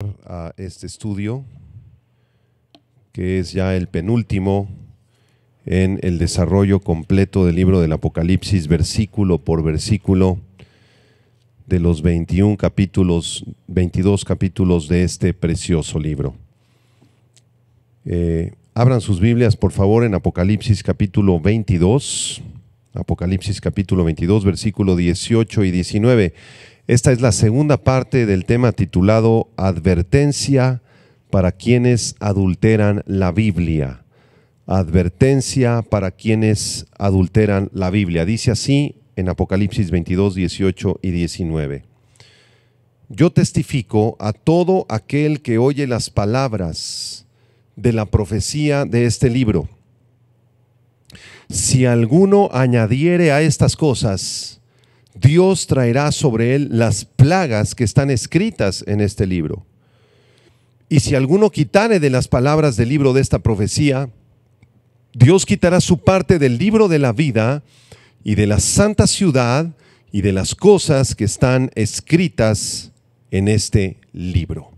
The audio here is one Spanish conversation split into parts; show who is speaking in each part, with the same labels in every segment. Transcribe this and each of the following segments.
Speaker 1: A este estudio, que es ya el penúltimo en el desarrollo completo del libro del Apocalipsis, versículo por versículo, de los 22 capítulos de este precioso libro. Abran sus Biblias, por favor, en Apocalipsis capítulo 22, versículo 18 y 19. Esta es la segunda parte del tema titulado Advertencia para quienes adulteran la Biblia. Advertencia para quienes adulteran la Biblia. Dice así en Apocalipsis 22, 18 y 19. Yo testifico a todo aquel que oye las palabras de la profecía de este libro. Si alguno añadiere a estas cosas, Dios traerá sobre él las plagas que están escritas en este libro. Y si alguno quitare de las palabras del libro de esta profecía, Dios quitará su parte del libro de la vida y de la santa ciudad y de las cosas que están escritas en este libro.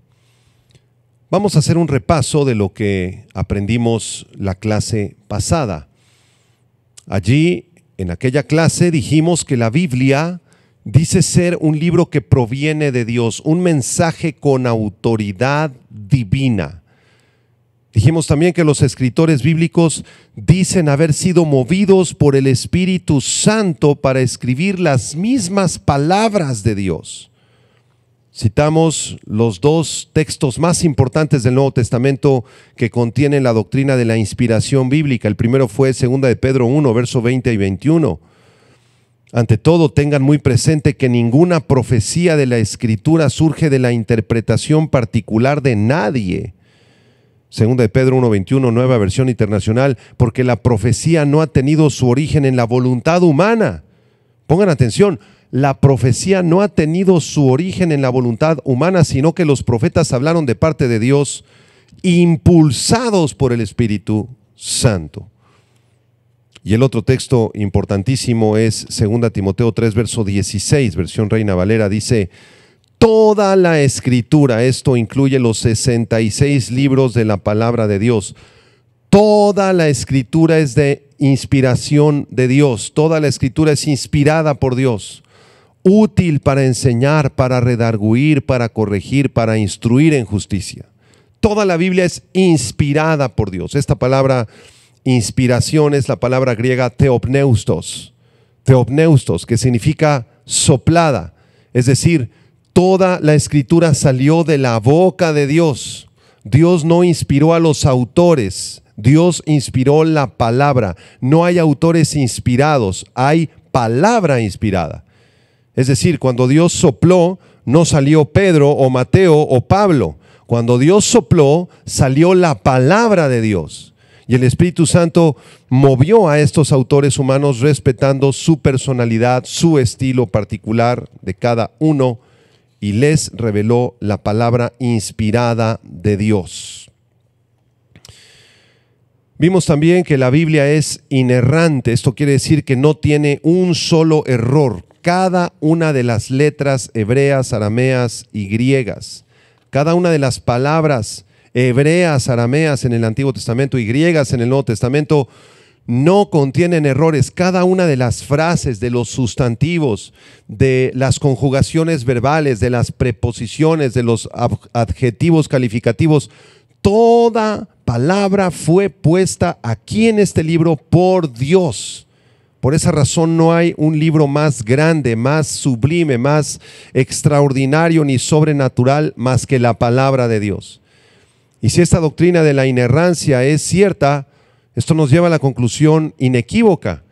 Speaker 1: Vamos a hacer un repaso de lo que aprendimos la clase pasada. Allí, en aquella clase, dijimos que la Biblia dice ser un libro que proviene de Dios, un mensaje con autoridad divina. Dijimos también que los escritores bíblicos dicen haber sido movidos por el Espíritu Santo para escribir las mismas palabras de Dios. Citamos los dos textos más importantes del Nuevo Testamento que contienen la doctrina de la inspiración bíblica. El primero fue 2 de Pedro 1, verso 20 y 21. Ante todo, tengan muy presente que ninguna profecía de la Escritura surge de la interpretación particular de nadie. 2 de Pedro 1, 21, nueva versión internacional, porque la profecía no ha tenido su origen en la voluntad humana. Pongan atención. La profecía no ha tenido su origen en la voluntad humana, sino que los profetas hablaron de parte de Dios, impulsados por el Espíritu Santo. Y el otro texto importantísimo es 2 Timoteo 3, verso 16, versión Reina Valera, dice: toda la Escritura, esto incluye los 66 libros de la palabra de Dios, toda la Escritura es de inspiración de Dios, toda la Escritura es inspirada por Dios, útil para enseñar, para redarguir, para corregir, para instruir en justicia. Toda la Biblia es inspirada por Dios. Esta palabra inspiración es la palabra griega theopneustos, que significa soplada. Es decir, toda la Escritura salió de la boca de Dios. Dios no inspiró a los autores, Dios inspiró la palabra. No hay autores inspirados, hay palabra inspirada. Es decir, cuando Dios sopló, no salió Pedro o Mateo o Pablo. Cuando Dios sopló, salió la palabra de Dios. Y el Espíritu Santo movió a estos autores humanos respetando su personalidad, su estilo particular de cada uno, y les reveló la palabra inspirada de Dios. Vimos también que la Biblia es inerrante. Esto quiere decir que no tiene un solo error. Cada una de las letras hebreas, arameas y griegas, cada una de las palabras hebreas, arameas en el Antiguo Testamento y griegas en el Nuevo Testamento no contienen errores. Cada una de las frases, de los sustantivos, de las conjugaciones verbales, de las preposiciones, de los adjetivos calificativos, toda palabra fue puesta aquí en este libro por Dios. Por esa razón no hay un libro más grande, más sublime, más extraordinario ni sobrenatural más que la palabra de Dios. Y si esta doctrina de la inerrancia es cierta, esto nos lleva a la conclusión inequívoca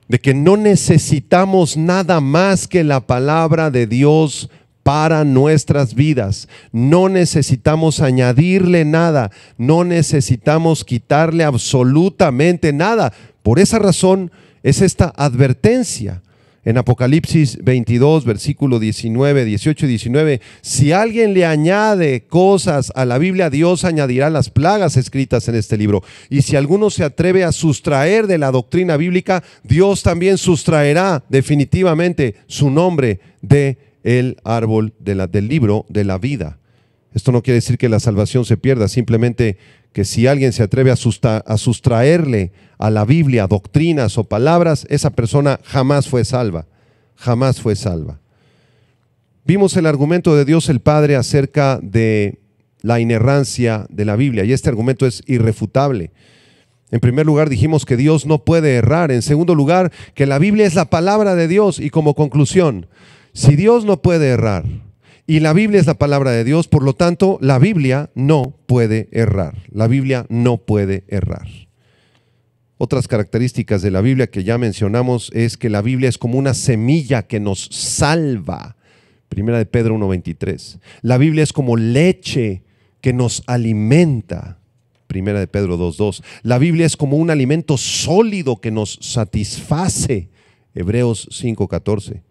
Speaker 1: de que no necesitamos nada más que la palabra de Dios para nuestras vidas. No necesitamos añadirle nada, no necesitamos quitarle absolutamente nada. Por esa razón es esta advertencia en Apocalipsis 22, versículo 19, 18 y 19. Si alguien le añade cosas a la Biblia, Dios añadirá las plagas escritas en este libro. Y si alguno se atreve a sustraer de la doctrina bíblica, Dios también sustraerá definitivamente su nombre del árbol del libro de la vida. Esto no quiere decir que la salvación se pierda, simplemente que si alguien se atreve a sustraerle a la Biblia doctrinas o palabras, esa persona jamás fue salva, jamás fue salva. Vimos el argumento de Dios el Padre acerca de la inerrancia de la Biblia, y este argumento es irrefutable. En primer lugar, dijimos que Dios no puede errar. En segundo lugar, que la Biblia es la palabra de Dios. Y como conclusión, si Dios no puede errar y la Biblia es la palabra de Dios, por lo tanto, la Biblia no puede errar. La Biblia no puede errar. Otras características de la Biblia que ya mencionamos es que la Biblia es como una semilla que nos salva. Primera de Pedro 1:23. La Biblia es como leche que nos alimenta. Primera de Pedro 2:2. La Biblia es como un alimento sólido que nos satisface. Hebreos 5:14.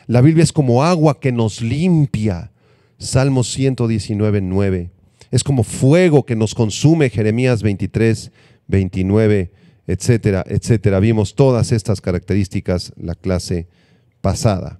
Speaker 1: La Biblia es como agua que nos limpia. Salmos 119:9. Es como fuego que nos consume. Jeremías 23:29, etcétera, etcétera. Vimos todas estas características la clase pasada.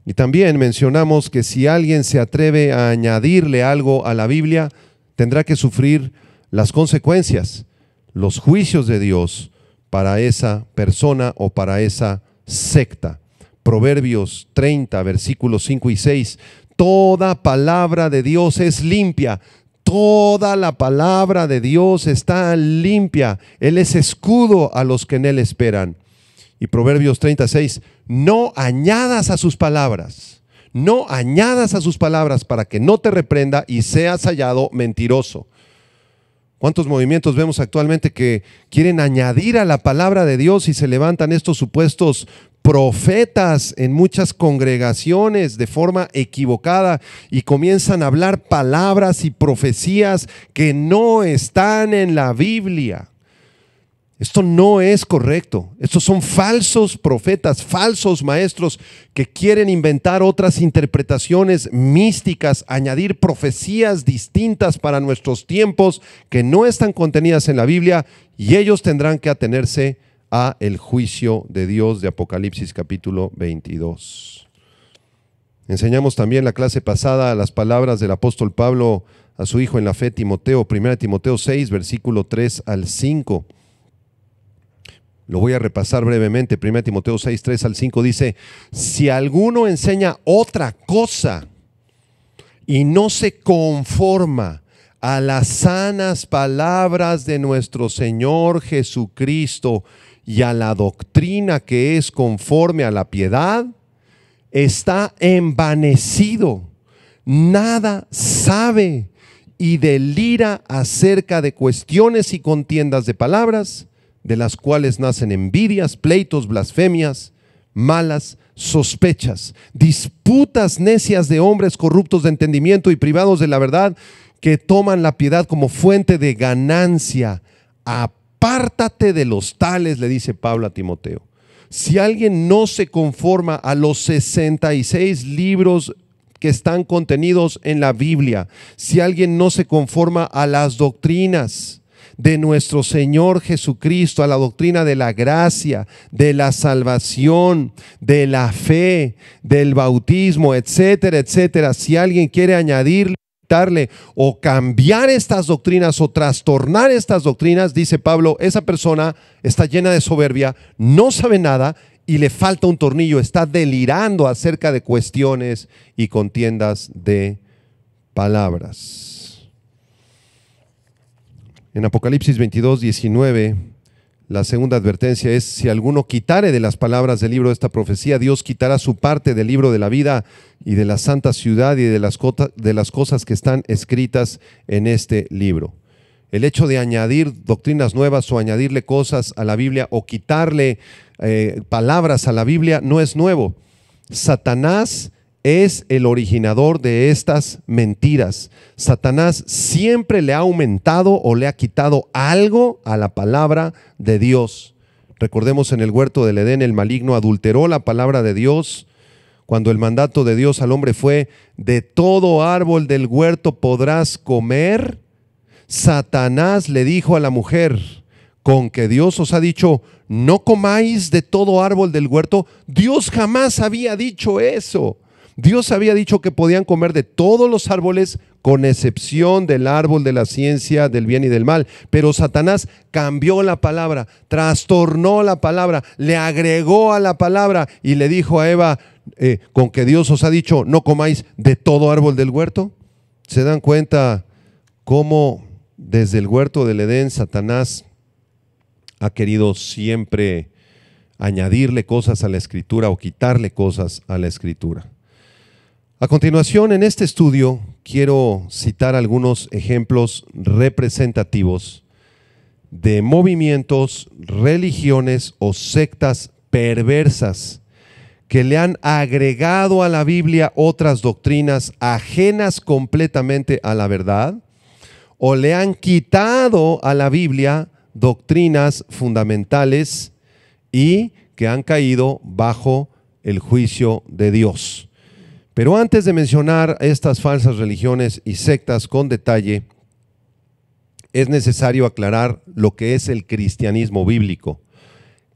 Speaker 1: Y también mencionamos que si alguien se atreve a añadirle algo a la Biblia, tendrá que sufrir las consecuencias, los juicios de Dios para esa persona o para esa secta. Proverbios 30, versículos 5 y 6. Toda palabra de Dios es limpia. Toda la palabra de Dios está limpia. Él es escudo a los que en Él esperan. Y Proverbios 36. No añadas a sus palabras. No añadas a sus palabras para que no te reprenda y seas hallado mentiroso. ¿Cuántos movimientos vemos actualmente que quieren añadir a la palabra de Dios y se levantan estos supuestos profetas en muchas congregaciones de forma equivocada y comienzan a hablar palabras y profecías que no están en la Biblia? Esto no es correcto. Estos son falsos profetas, falsos maestros que quieren inventar otras interpretaciones místicas, añadir profecías distintas para nuestros tiempos que no están contenidas en la Biblia, y ellos tendrán que atenerse a el juicio de Dios de Apocalipsis capítulo 22. Enseñamos también la clase pasada las palabras del apóstol Pablo a su hijo en la fe Timoteo, 1 Timoteo 6, versículo 3 al 5. Lo voy a repasar brevemente. 1 Timoteo 6, 3 al 5 dice: si alguno enseña otra cosa y no se conforma a las sanas palabras de nuestro Señor Jesucristo y a la doctrina que es conforme a la piedad, está envanecido, nada sabe y delira acerca de cuestiones y contiendas de palabras, de las cuales nacen envidias, pleitos, blasfemias, malas sospechas, disputas necias de hombres corruptos de entendimiento y privados de la verdad, que toman la piedad como fuente de ganancia. Apártate de los tales, le dice Pablo a Timoteo. Si alguien no se conforma a los 66 libros que están contenidos en la Biblia, si alguien no se conforma a las doctrinas de nuestro Señor Jesucristo, a la doctrina de la gracia, de la salvación, de la fe, del bautismo, etcétera, etcétera, si alguien quiere añadirle, quitarle o cambiar estas doctrinas o trastornar estas doctrinas, dice Pablo, esa persona está llena de soberbia, no sabe nada y le falta un tornillo, está delirando acerca de cuestiones y contiendas de palabras. En Apocalipsis 22, 19, la segunda advertencia es: si alguno quitare de las palabras del libro de esta profecía, Dios quitará su parte del libro de la vida y de la santa ciudad y de las cosas que están escritas en este libro. El hecho de añadir doctrinas nuevas o añadirle cosas a la Biblia o quitarle palabras a la Biblia no es nuevo. Satanás es el originador de estas mentiras. Satanás siempre le ha aumentado o le ha quitado algo a la palabra de Dios. Recordemos, en el huerto del Edén, el maligno adulteró la palabra de Dios cuando el mandato de Dios al hombre fue: de todo árbol del huerto podrás comer. Satanás le dijo a la mujer: con que Dios os ha dicho no comáis de todo árbol del huerto. Dios jamás había dicho eso. Dios había dicho que podían comer de todos los árboles con excepción del árbol de la ciencia del bien y del mal. Pero Satanás cambió la palabra, trastornó la palabra, le agregó a la palabra y le dijo a Eva, con que Dios os ha dicho, no comáis de todo árbol del huerto. ¿Se dan cuenta cómo desde el huerto del Edén Satanás ha querido siempre añadirle cosas a la Escritura o quitarle cosas a la Escritura? A continuación, en este estudio, quiero citar algunos ejemplos representativos de movimientos, religiones o sectas perversas que le han agregado a la Biblia otras doctrinas ajenas completamente a la verdad, o le han quitado a la Biblia doctrinas fundamentales y que han caído bajo el juicio de Dios. Pero antes de mencionar estas falsas religiones y sectas con detalle, es necesario aclarar lo que es el cristianismo bíblico.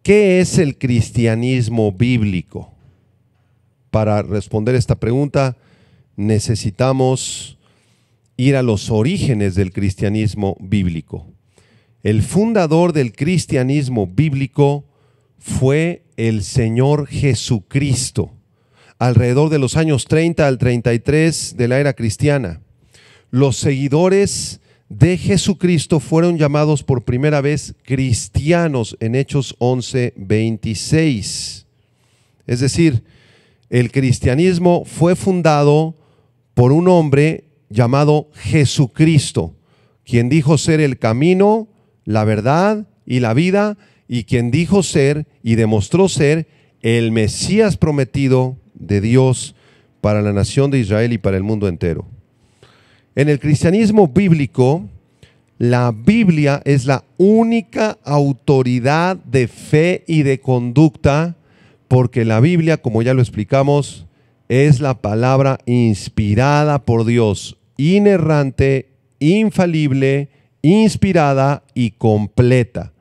Speaker 1: ¿Qué es el cristianismo bíblico? Para responder esta pregunta, necesitamos ir a los orígenes del cristianismo bíblico. El fundador del cristianismo bíblico fue el Señor Jesucristo, alrededor de los años 30 al 33 de la era cristiana. Los seguidores de Jesucristo fueron llamados por primera vez cristianos en Hechos 11:26. Es decir, el cristianismo fue fundado por un hombre llamado Jesucristo, quien dijo ser el camino, la verdad y la vida, y quien dijo ser y demostró ser el Mesías prometido de Dios para la nación de Israel y para el mundo entero. En el cristianismo bíblico, la Biblia es la única autoridad de fe y de conducta, porque la Biblia, como ya lo explicamos, es la palabra inspirada por Dios, inerrante, infalible, inspirada y completa.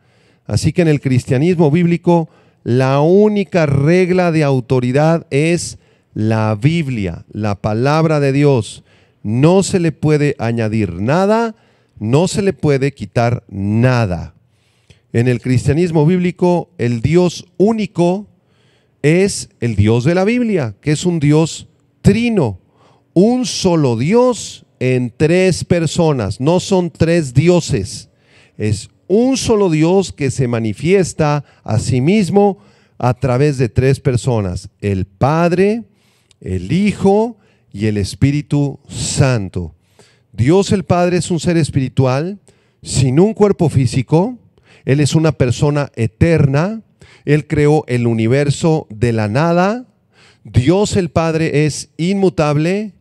Speaker 1: Así que en el cristianismo bíblico, la única regla de autoridad es la Biblia, la palabra de Dios. No se le puede añadir nada, no se le puede quitar nada. En el cristianismo bíblico, el Dios único es el Dios de la Biblia, que es un Dios trino, un solo Dios en tres personas. No son tres dioses, es un solo Dios que se manifiesta a sí mismo a través de tres personas: el Padre, el Hijo y el Espíritu Santo. Dios el Padre es un ser espiritual sin un cuerpo físico. Él es una persona eterna. Él creó el universo de la nada. Dios el Padre es inmutable,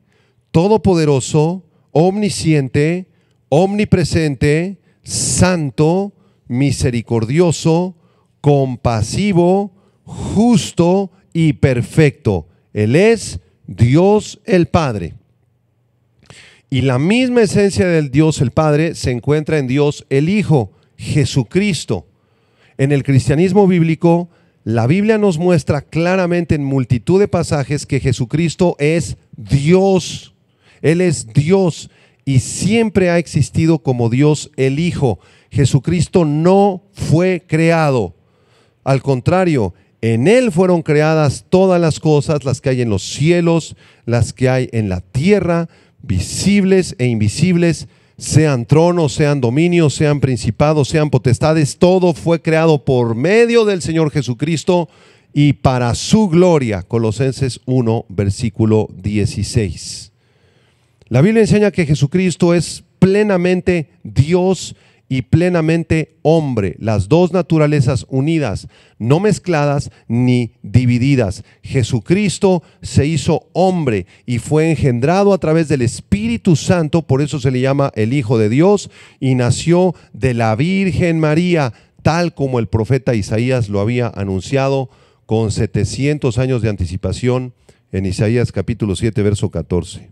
Speaker 1: todopoderoso, omnisciente, omnipresente, santo, misericordioso, compasivo, justo y perfecto. Él es Dios el Padre. Y la misma esencia del Dios el Padre se encuentra en Dios el Hijo, Jesucristo. En el cristianismo bíblico, la Biblia nos muestra claramente en multitud de pasajes que Jesucristo es Dios. Él es Dios y siempre ha existido como Dios el Hijo. Jesucristo no fue creado. Al contrario, en Él fueron creadas todas las cosas, las que hay en los cielos, las que hay en la tierra, visibles e invisibles, sean tronos, sean dominios, sean principados, sean potestades. Todo fue creado por medio del Señor Jesucristo y para su gloria. Colosenses 1, versículo 16. La Biblia enseña que Jesucristo es plenamente Dios y plenamente hombre, las dos naturalezas unidas, no mezcladas ni divididas. Jesucristo se hizo hombre y fue engendrado a través del Espíritu Santo, por eso se le llama el Hijo de Dios, y nació de la Virgen María, tal como el profeta Isaías lo había anunciado con 700 años de anticipación en Isaías capítulo 7, verso 14.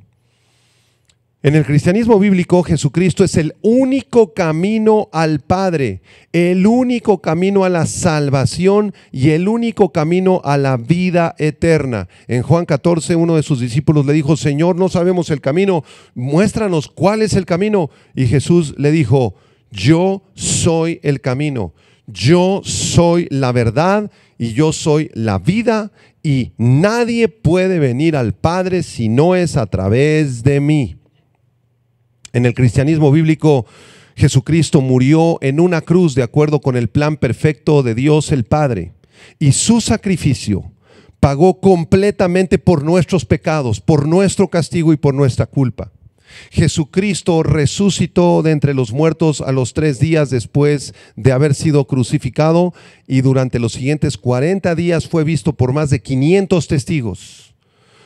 Speaker 1: En el cristianismo bíblico, Jesucristo es el único camino al Padre, el único camino a la salvación y el único camino a la vida eterna. En Juan 14, uno de sus discípulos le dijo: Señor, no sabemos el camino, muéstranos cuál es el camino. Y Jesús le dijo: yo soy el camino, yo soy la verdad y yo soy la vida, y nadie puede venir al Padre si no es a través de mí. En el cristianismo bíblico, Jesucristo murió en una cruz de acuerdo con el plan perfecto de Dios el Padre, y su sacrificio pagó completamente por nuestros pecados, por nuestro castigo y por nuestra culpa. Jesucristo resucitó de entre los muertos a los 3 días después de haber sido crucificado, y durante los siguientes 40 días fue visto por más de 500 testigos.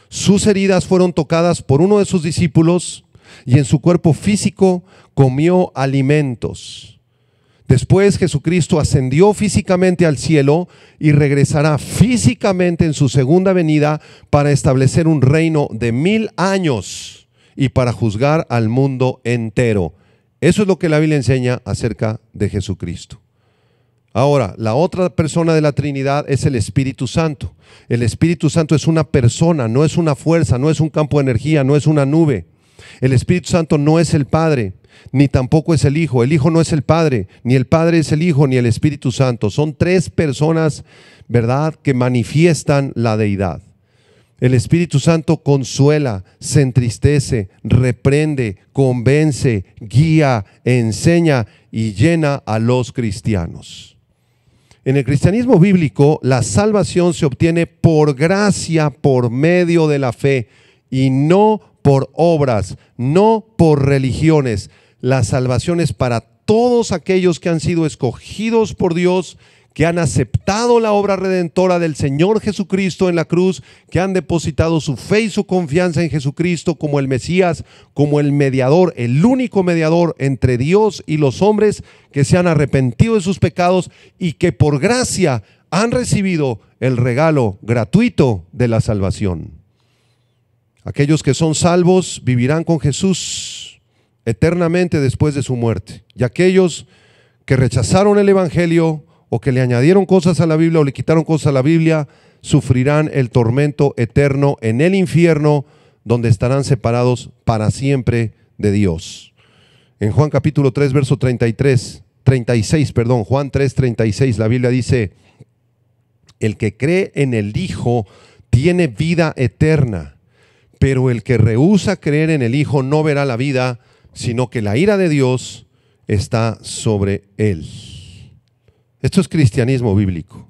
Speaker 1: Sus heridas fueron tocadas por uno de sus discípulos, y en su cuerpo físico comió alimentos. Después Jesucristo ascendió físicamente al cielo y regresará físicamente en su segunda venida para establecer un reino de 1000 años y para juzgar al mundo entero. Eso es lo que la Biblia enseña acerca de Jesucristo. Ahora, la otra persona de la Trinidad es el Espíritu Santo. El Espíritu Santo es una persona, no es una fuerza, no es un campo de energía, no es una nube. El Espíritu Santo no es el Padre, ni tampoco es el Hijo. El Hijo no es el Padre, ni el Padre es el Hijo, ni el Espíritu Santo. Son 3 personas, ¿verdad?, que manifiestan la deidad. El Espíritu Santo consuela, se entristece, reprende, convence, guía, enseña y llena a los cristianos. En el cristianismo bíblico, la salvación se obtiene por gracia, por medio de la fe, y no por obras, no por religiones. La salvación es para todos aquellos que han sido escogidos por Dios, que han aceptado la obra redentora del Señor Jesucristo en la cruz, que han depositado su fe y su confianza en Jesucristo como el Mesías, como el mediador, el único mediador entre Dios y los hombres, que se han arrepentido de sus pecados y que por gracia han recibido el regalo gratuito de la salvación. Aquellos que son salvos vivirán con Jesús eternamente después de su muerte. Y aquellos que rechazaron el Evangelio, o que le añadieron cosas a la Biblia o le quitaron cosas a la Biblia, sufrirán el tormento eterno en el infierno, donde estarán separados para siempre de Dios. En Juan capítulo 3, verso 36, Juan 3, 36, la Biblia dice: el que cree en el Hijo tiene vida eterna, pero el que rehúsa creer en el Hijo no verá la vida, sino que la ira de Dios está sobre él. Esto es cristianismo bíblico.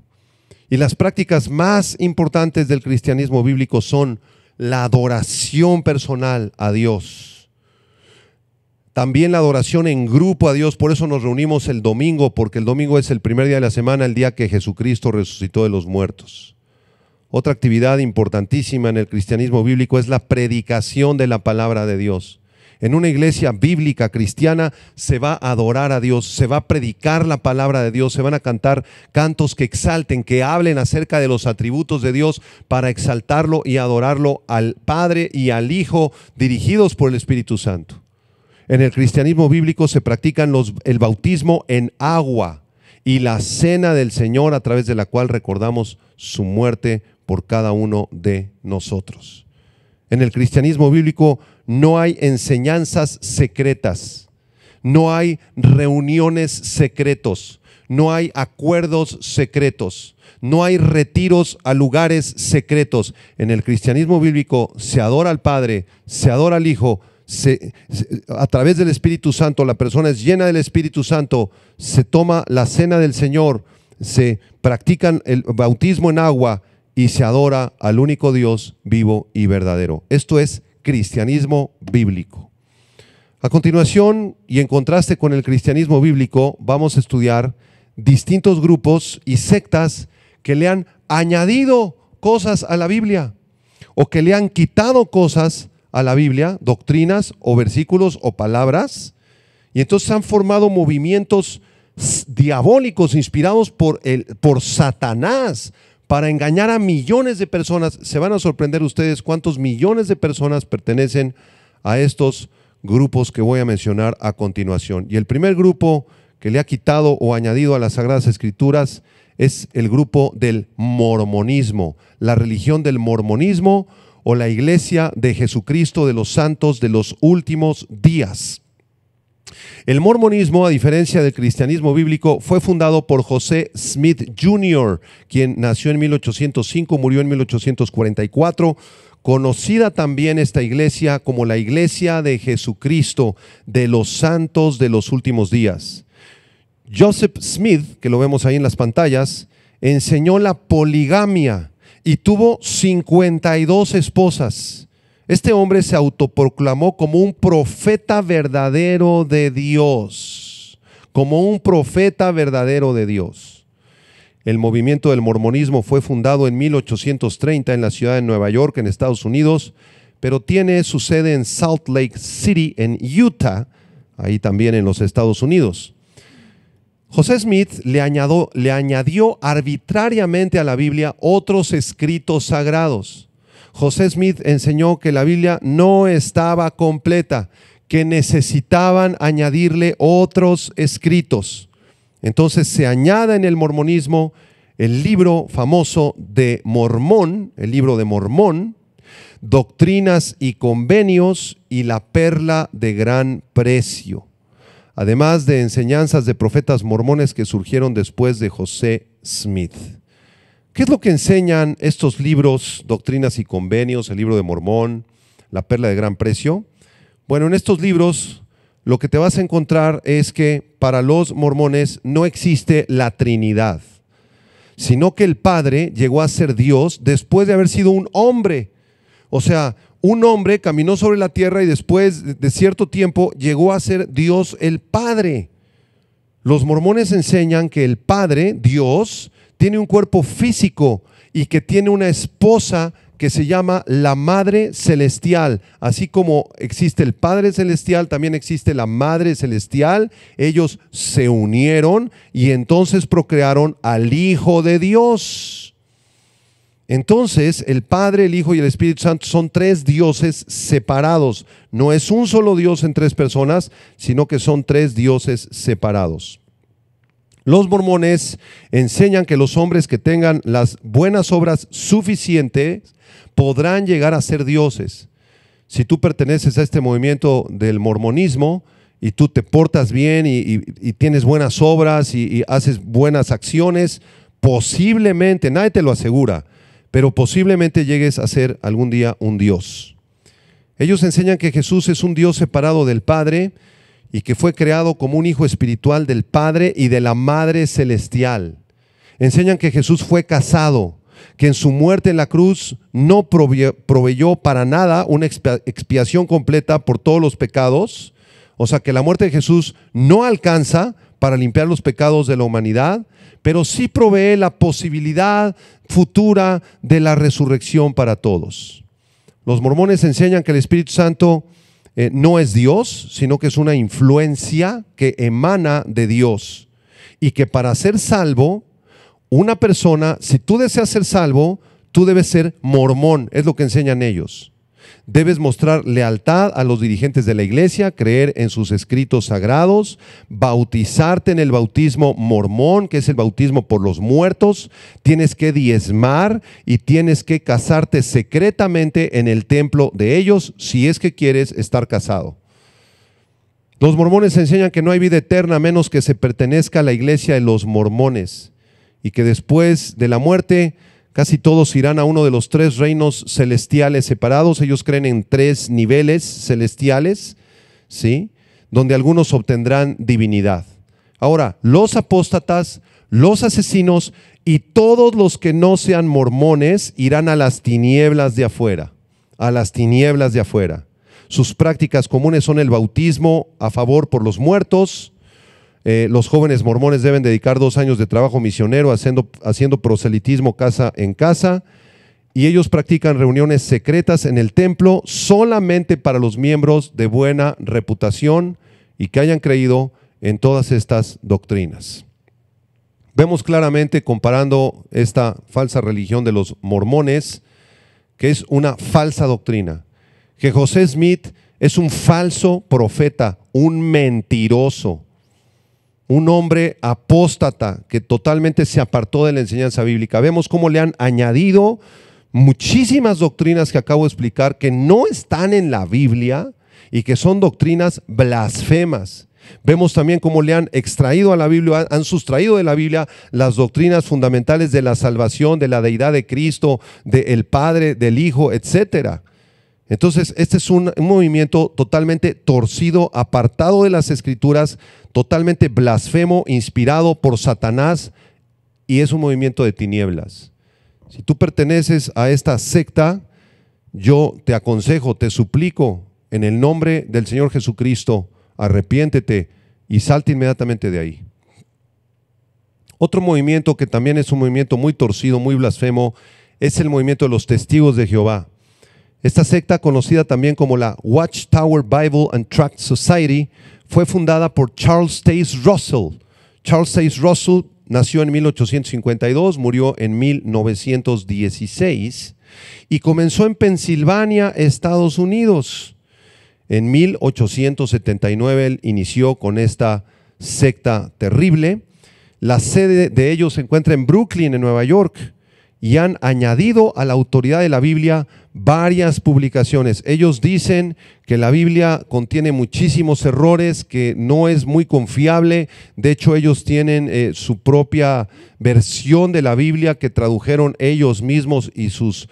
Speaker 1: Y las prácticas más importantes del cristianismo bíblico son la adoración personal a Dios. También la adoración en grupo a Dios. Por eso nos reunimos el domingo, porque el domingo es el primer día de la semana, el día que Jesucristo resucitó de los muertos. Otra actividad importantísima en el cristianismo bíblico es la predicación de la palabra de Dios. En una iglesia bíblica cristiana se va a adorar a Dios, se va a predicar la palabra de Dios, se van a cantar cantos que exalten, que hablen acerca de los atributos de Dios para exaltarlo y adorarlo al Padre y al Hijo, dirigidos por el Espíritu Santo. En el cristianismo bíblico se practican el bautismo en agua y la cena del Señor, a través de la cual recordamos su muerte por cada uno de nosotros. En el cristianismo bíblico no hay enseñanzas secretas, no hay reuniones secretos, no hay acuerdos secretos, no hay retiros a lugares secretos. En el cristianismo bíblico se adora al Padre, se adora al Hijo, a través del Espíritu Santo, la persona es llena del Espíritu Santo, se toma la cena del Señor, se practican el bautismo en agua y se adora al único Dios vivo y verdadero. Esto es cristianismo bíblico. A continuación, y en contraste con el cristianismo bíblico, vamos a estudiar distintos grupos y sectas que le han añadido cosas a la Biblia o que le han quitado cosas a la Biblia, doctrinas o versículos o palabras, y entonces han formado movimientos diabólicos inspirados por Satanás para engañar a millones de personas. Se van a sorprender ustedes cuántos millones de personas pertenecen a estos grupos que voy a mencionar a continuación. Y el primer grupo que le ha quitado o añadido a las Sagradas Escrituras es el grupo del mormonismo, la religión del mormonismo o la Iglesia de Jesucristo de los Santos de los Últimos Días. El mormonismo, a diferencia del cristianismo bíblico, fue fundado por José Smith Jr., quien nació en 1805, murió en 1844, conocida también esta iglesia como la Iglesia de Jesucristo de los Santos de los Últimos Días. Joseph Smith, que lo vemos ahí en las pantallas, enseñó la poligamia y tuvo 52 esposas. Este hombre se autoproclamó como un profeta verdadero de Dios, como un profeta verdadero de Dios. El movimiento del mormonismo fue fundado en 1830 en la ciudad de Nueva York, en Estados Unidos, pero tiene su sede en Salt Lake City, en Utah, ahí también en los Estados Unidos. José Smith le añadió arbitrariamente a la Biblia otros escritos sagrados. José Smith enseñó que la Biblia no estaba completa, que necesitaban añadirle otros escritos. Entonces se añade en el mormonismo el libro famoso de Mormón, el libro de Mormón, Doctrinas y Convenios y la Perla de Gran Precio, además de enseñanzas de profetas mormones que surgieron después de José Smith. ¿Qué es lo que enseñan estos libros, Doctrinas y Convenios, el libro de Mormón, la Perla de Gran Precio? Bueno, en estos libros lo que te vas a encontrar es que para los mormones no existe la Trinidad, sino que el Padre llegó a ser Dios después de haber sido un hombre. O sea, un hombre caminó sobre la tierra y después de cierto tiempo llegó a ser Dios el Padre. Los mormones enseñan que el Padre, Dios, tiene un cuerpo físico y que tiene una esposa que se llama la Madre Celestial. Así como existe el Padre Celestial, también existe la Madre Celestial. Ellos se unieron y entonces procrearon al Hijo de Dios. Entonces el Padre, el Hijo y el Espíritu Santo son tres dioses separados. No es un solo Dios en tres personas, sino que son tres dioses separados. Los mormones enseñan que los hombres que tengan las buenas obras suficientes podrán llegar a ser dioses. Si tú perteneces a este movimiento del mormonismo y tú te portas bien y tienes buenas obras y haces buenas acciones, posiblemente, nadie te lo asegura, pero posiblemente llegues a ser algún día un dios. Ellos enseñan que Jesús es un Dios separado del Padre y que fue creado como un hijo espiritual del Padre y de la Madre Celestial. Enseñan que Jesús fue casado, que en su muerte en la cruz no proveyó para nada una expiación completa por todos los pecados. O sea, que la muerte de Jesús no alcanza para limpiar los pecados de la humanidad, pero sí provee la posibilidad futura de la resurrección para todos. Los mormones enseñan que el Espíritu Santo no es Dios, sino que es una influencia que emana de Dios, y que para ser salvo, una persona, si tú deseas ser salvo, tú debes ser mormón, es lo que enseñan ellos. Debes mostrar lealtad a los dirigentes de la iglesia, creer en sus escritos sagrados, bautizarte en el bautismo mormón, que es el bautismo por los muertos, tienes que diezmar y tienes que casarte secretamente en el templo de ellos si es que quieres estar casado. Los mormones enseñan que no hay vida eterna a menos que se pertenezca a la iglesia de los mormones y que después de la muerte casi todos irán a uno de los tres reinos celestiales separados. Ellos creen en tres niveles celestiales, ¿sí?, donde algunos obtendrán divinidad. Ahora, los apóstatas, los asesinos y todos los que no sean mormones irán a las tinieblas de afuera, a las tinieblas de afuera. Sus prácticas comunes son el bautismo a favor por los muertos. Los jóvenes mormones deben dedicar 2 años de trabajo misionero haciendo proselitismo casa en casa, y ellos practican reuniones secretas en el templo solamente para los miembros de buena reputación y que hayan creído en todas estas doctrinas. Vemos claramente, comparando esta falsa religión de los mormones, que es una falsa doctrina, que José Smith es un falso profeta, un mentiroso, un hombre apóstata que totalmente se apartó de la enseñanza bíblica. Vemos cómo le han añadido muchísimas doctrinas que acabo de explicar que no están en la Biblia y que son doctrinas blasfemas. Vemos también cómo le han extraído a la Biblia, han sustraído de la Biblia las doctrinas fundamentales de la salvación, de la deidad de Cristo, del Padre, del Hijo, etcétera. Entonces, este es un movimiento totalmente torcido, apartado de las Escrituras, totalmente blasfemo, inspirado por Satanás, y es un movimiento de tinieblas. Si tú perteneces a esta secta, yo te aconsejo, te suplico, en el nombre del Señor Jesucristo, arrepiéntete y salte inmediatamente de ahí. Otro movimiento que también es un movimiento muy torcido, muy blasfemo, es el movimiento de los Testigos de Jehová. Esta secta, conocida también como la Watchtower Bible and Tract Society, fue fundada por Charles Taze Russell. Charles Taze Russell nació en 1852, murió en 1916 y comenzó en Pensilvania, Estados Unidos. En 1879 él inició con esta secta terrible. La sede de ellos se encuentra en Brooklyn, en Nueva York, y han añadido a la autoridad de la Biblia varias publicaciones. Ellos dicen que la Biblia contiene muchísimos errores, que no es muy confiable. De hecho, ellos tienen su propia versión de la Biblia que tradujeron ellos mismos y sus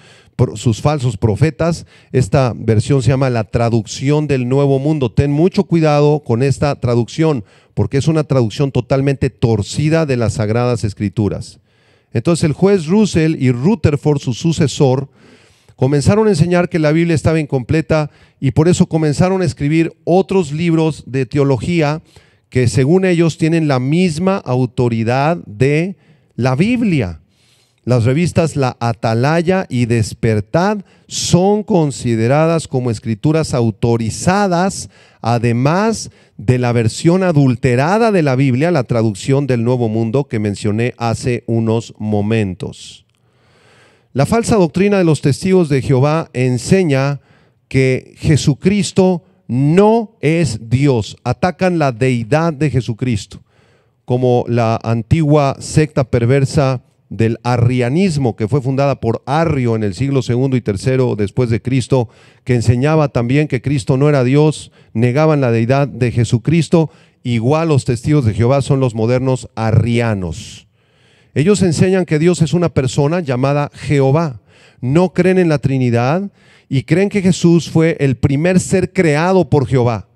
Speaker 1: falsos profetas. Esta versión se llama la traducción del Nuevo Mundo. Ten mucho cuidado con esta traducción, porque es una traducción totalmente torcida de las Sagradas Escrituras. Entonces el juez Russell y Rutherford, su sucesor, comenzaron a enseñar que la Biblia estaba incompleta y por eso comenzaron a escribir otros libros de teología que según ellos tienen la misma autoridad de la Biblia. Las revistas La Atalaya y Despertad son consideradas como escrituras autorizadas, además de la versión adulterada de la Biblia, la traducción del Nuevo Mundo que mencioné hace unos momentos. La falsa doctrina de los Testigos de Jehová enseña que Jesucristo no es Dios. Atacan la deidad de Jesucristo, como la antigua secta perversa del arrianismo, que fue fundada por Arrio en el siglo II y III después de Cristo, que enseñaba también que Cristo no era Dios, negaban la deidad de Jesucristo. Igual los Testigos de Jehová son los modernos arrianos. Ellos enseñan que Dios es una persona llamada Jehová. No creen en la Trinidad y creen que Jesús fue el primer ser creado por Jehová.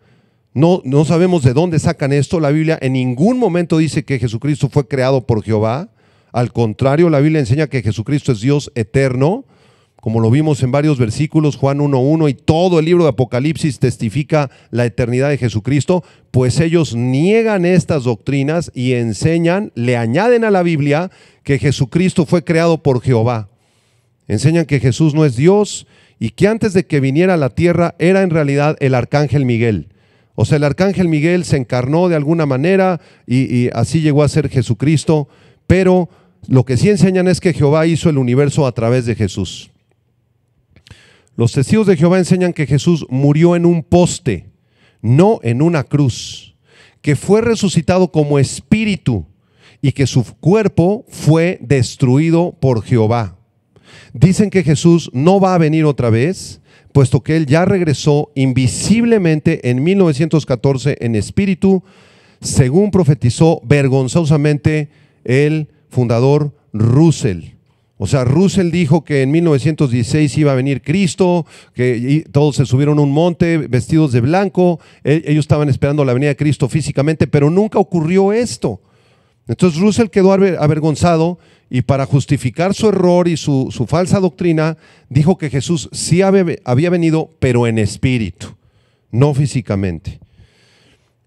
Speaker 1: No sabemos de dónde sacan esto. La Biblia en ningún momento dice que Jesucristo fue creado por Jehová. Al contrario, la Biblia enseña que Jesucristo es Dios eterno, como lo vimos en varios versículos, Juan 1:1, y todo el libro de Apocalipsis testifica la eternidad de Jesucristo. Pues ellos niegan estas doctrinas y enseñan, le añaden a la Biblia que Jesucristo fue creado por Jehová. Enseñan que Jesús no es Dios y que antes de que viniera a la tierra era en realidad el arcángel Miguel. O sea, el arcángel Miguel se encarnó de alguna manera y así llegó a ser Jesucristo. Pero lo que sí enseñan es que Jehová hizo el universo a través de Jesús. Los Testigos de Jehová enseñan que Jesús murió en un poste, no en una cruz, que fue resucitado como espíritu y que su cuerpo fue destruido por Jehová. Dicen que Jesús no va a venir otra vez, puesto que Él ya regresó invisiblemente en 1914 en espíritu, según profetizó vergonzosamente el fundador Russell. O sea, Russell dijo que en 1916 iba a venir Cristo, que todos se subieron a un monte vestidos de blanco. Ellos estaban esperando la venida de Cristo físicamente, pero nunca ocurrió esto. Entonces Russell quedó avergonzado y para justificar su error y su falsa doctrina, dijo que Jesús sí había venido, pero en espíritu, no físicamente.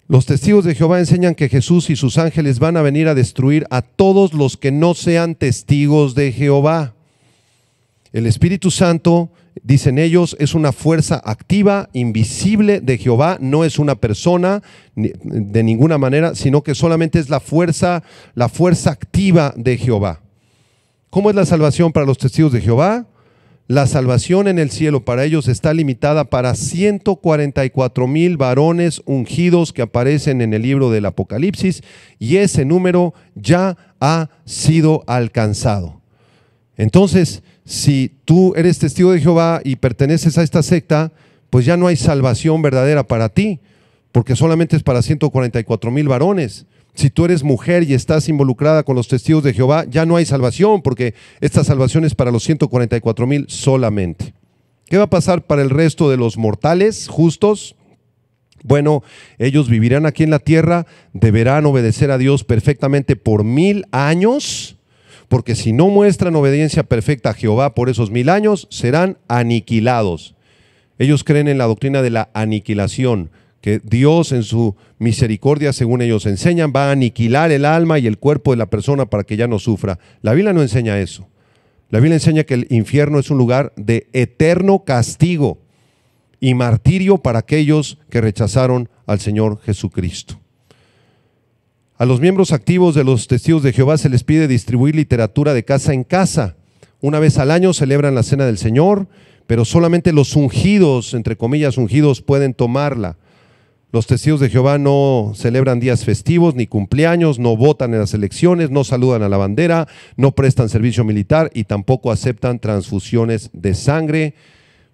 Speaker 1: Los Testigos de Jehová enseñan que Jesús y sus ángeles van a venir a destruir a todos los que no sean testigos de Jehová. El Espíritu Santo, dicen ellos, es una fuerza activa, invisible de Jehová, no es una persona de ninguna manera, sino que solamente es la fuerza activa de Jehová. ¿Cómo es la salvación para los Testigos de Jehová? la salvación en el cielo para ellos está limitada para 144,000 varones ungidos que aparecen en el libro del Apocalipsis, y ese número ya ha sido alcanzado. Entonces, si tú eres testigo de Jehová y perteneces a esta secta, pues ya no hay salvación verdadera para ti, porque solamente es para 144,000 varones. Si tú eres mujer y estás involucrada con los testigos de Jehová, ya no hay salvación, porque esta salvación es para los 144,000 solamente. ¿Qué va a pasar para el resto de los mortales justos? Bueno, ellos vivirán aquí en la tierra, deberán obedecer a Dios perfectamente por 1000 años, porque si no muestran obediencia perfecta a Jehová por esos 1000 años, serán aniquilados. Ellos creen en la doctrina de la aniquilación, que Dios en su misericordia, según ellos enseñan, va a aniquilar el alma y el cuerpo de la persona para que ya no sufra. La Biblia no enseña eso. La Biblia enseña que el infierno es un lugar de eterno castigo y martirio para aquellos que rechazaron al Señor Jesucristo. A los miembros activos de los testigos de Jehová se les pide distribuir literatura de casa en casa. Una vez al año celebran la Cena del Señor, pero solamente los ungidos, entre comillas ungidos, pueden tomarla. Los testigos de Jehová no celebran días festivos ni cumpleaños, no votan en las elecciones, no saludan a la bandera, no prestan servicio militar y tampoco aceptan transfusiones de sangre,